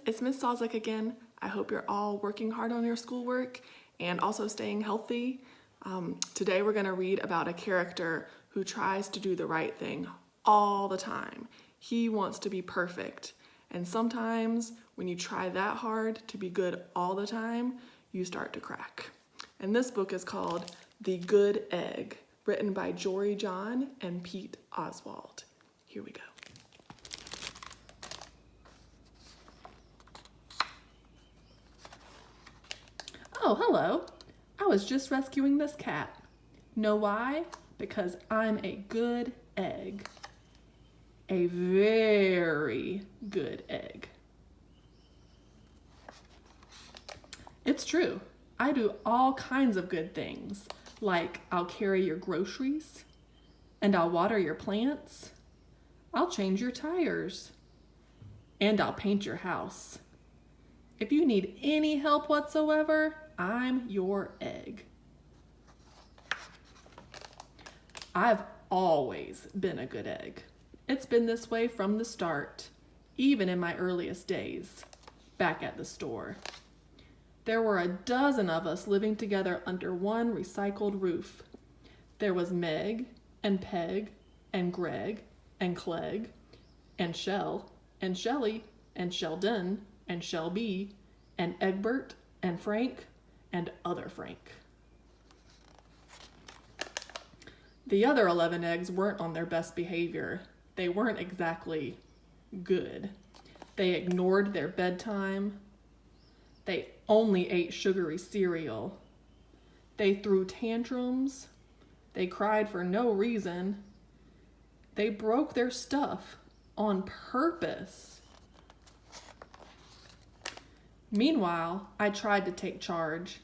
it's Miss Sawzik again. I hope you're all working hard on your schoolwork and also staying healthy. Today we're gonna read about a character who tries to do the right thing all the time. He wants to be perfect. And sometimes when you try that hard to be good all the time, you start to crack. And this book is called The Good Egg, written by Jory John and Pete Oswald. Here we go. Oh, hello. I was just rescuing this cat. Know why? Because I'm a good egg. A very good egg. It's true. I do all kinds of good things, like I'll carry your groceries, and I'll water your plants, I'll change your tires, and I'll paint your house. If you need any help whatsoever, I'm your egg. I've always been a good egg. It's been this way from the start, even in my earliest days, back at the store. There were a dozen of us living together under one recycled roof. There was Meg and Peg and Greg and Clegg and Shell and Shelly and Sheldon and Shelby and Egbert and Frank and other Frank. The other 11 eggs weren't on their best behavior. They weren't exactly good. They ignored their bedtime. They only ate sugary cereal. They threw tantrums. They cried for no reason. They broke their stuff on purpose. Meanwhile, I tried to take charge.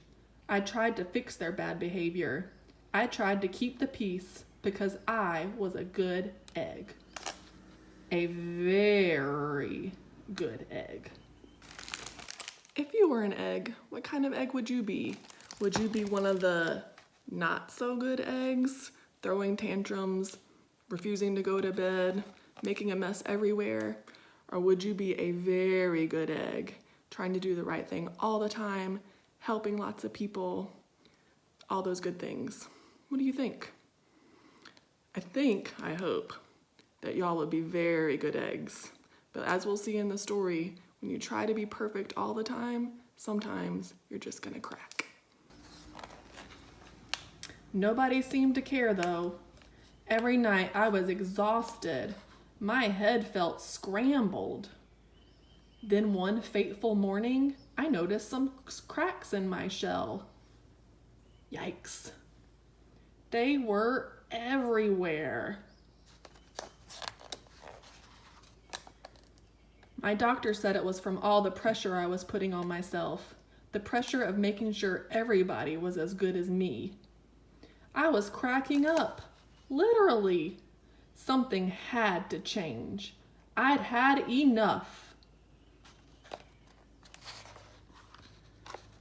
I tried to fix their bad behavior. I tried to keep the peace because I was a good egg. A very good egg. If you were an egg, what kind of egg would you be? Would you be one of the not so good eggs, throwing tantrums, refusing to go to bed, making a mess everywhere? Or would you be a very good egg, trying to do the right thing all the time, helping lots of people, all those good things? What do you think? I hope that y'all would be very good eggs. But as we'll see in the story, when you try to be perfect all the time, sometimes you're just gonna crack. Nobody seemed to care though. Every night I was exhausted. My head felt scrambled. Then one fateful morning, I noticed some cracks in my shell. Yikes. They were everywhere. My doctor said it was from all the pressure I was putting on myself, the pressure of making sure everybody was as good as me. I was cracking up, literally. Something had to change. I'd had enough.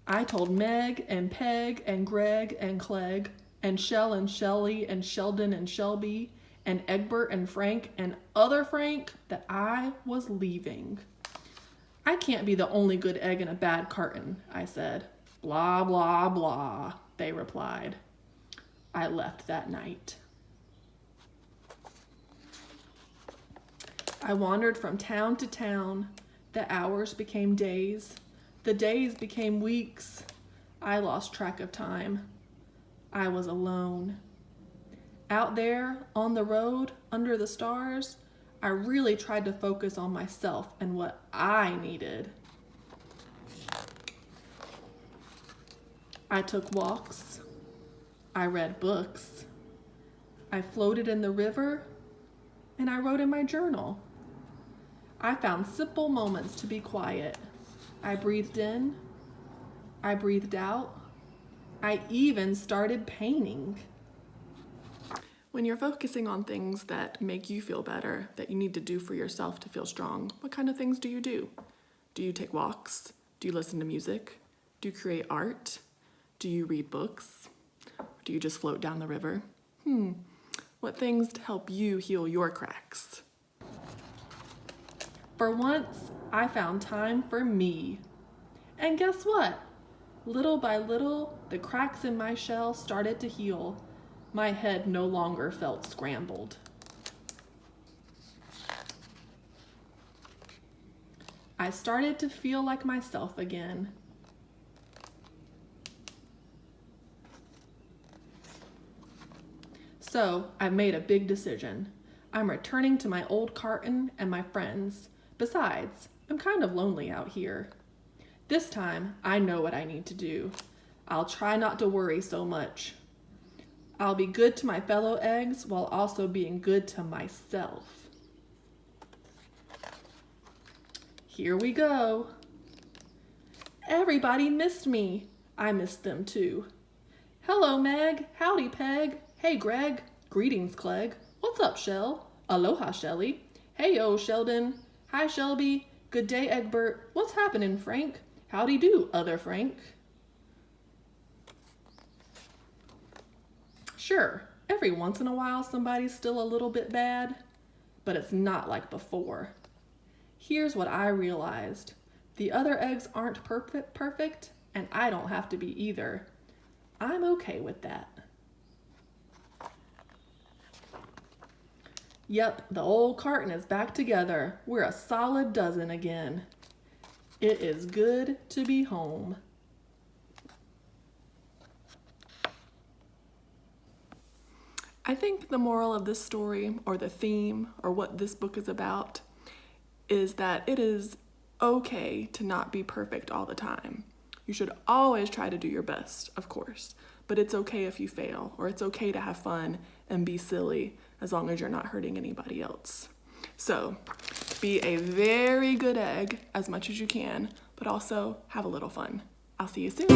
I told Meg and Peg and Greg and Clegg and Shell and Shelly and Sheldon and Shelby and Egbert and Frank and other Frank that I was leaving. I can't be the only good egg in a bad carton, I said. Blah, blah, blah, they replied. I left that night. I wandered from town to town. The hours became days. The days became weeks. I lost track of time. I was alone. Out there, on the road, under the stars, I really tried to focus on myself and what I needed. I took walks. I read books. I floated in the river, and I wrote in my journal. I found simple moments to be quiet. I breathed in. I breathed out. I even started painting. When you're focusing on things that make you feel better, that you need to do for yourself to feel strong, what kind of things do you do? Do you take walks? Do you listen to music? Do you create art? Do you read books? Do you just float down the river? What things help you heal your cracks? For once, I found time for me. And guess what? Little by little, the cracks in my shell started to heal. My head no longer felt scrambled. I started to feel like myself again. So, I've made a big decision. I'm returning to my old carton and my friends. Besides, I'm kind of lonely out here. This time, I know what I need to do. I'll try not to worry so much. I'll be good to my fellow eggs while also being good to myself. Here we go. Everybody missed me. I missed them too. Hello, Meg. Howdy, Peg. Hey, Greg. Greetings, Clegg. What's up, Shell? Aloha, Shelly. Hey-o, Sheldon. Hi, Shelby. Good day, Egbert. What's happening, Frank? Howdy do, other Frank. Sure, every once in a while somebody's still a little bit bad, but it's not like before. Here's what I realized. The other eggs aren't perfect, and I don't have to be either. I'm okay with that. Yep, the old carton is back together. We're a solid dozen again. It is good to be home. I think the moral of this story, or the theme, or what this book is about, is that it is okay to not be perfect all the time. You should always try to do your best, of course, but it's okay if you fail, or it's okay to have fun and be silly as long as you're not hurting anybody else. So, be a very good egg as much as you can, but also have a little fun. I'll see you soon.